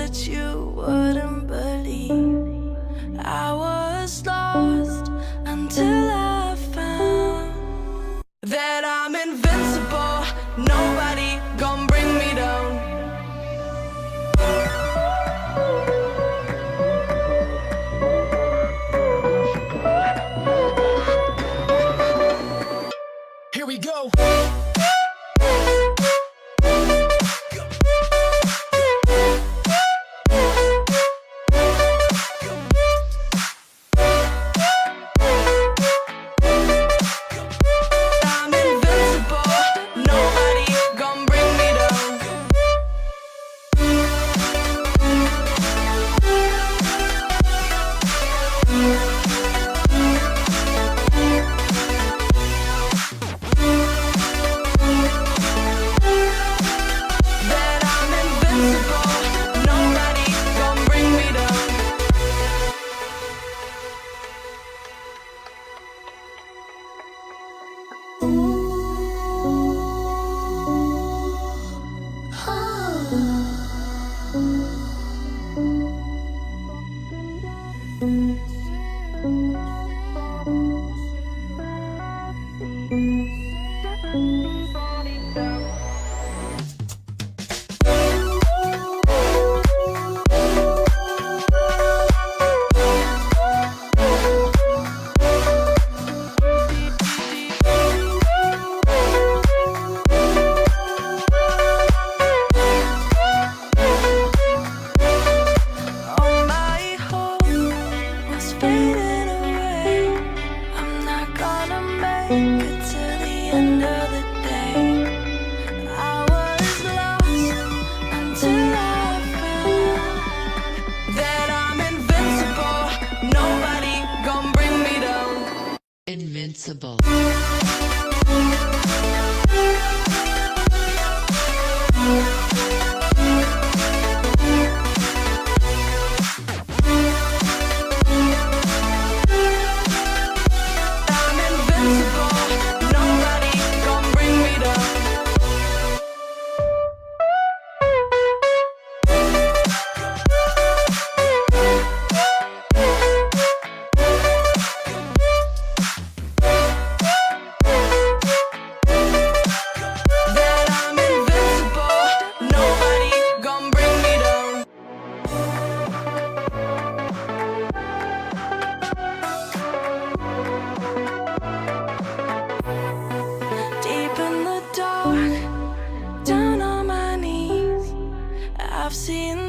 that you wouldn't believe. I was lost until I found that I'm invincible. Nobody gon' bring me down. Here we go. I'm invincible. Nobody gon' bring me down. That I'm invincible. Nobody gon' bring me down. All my hope was fading away. I'm not gonna make it till the end of the day. I was lost until I found that I'm invincible. Nobody gon' bring me down. Invincible. I'm invincible. Nobody gon' bring me down. That I'm invincible. Nobody gon' bring me down. Deep in the dark, down on my knees, I've seen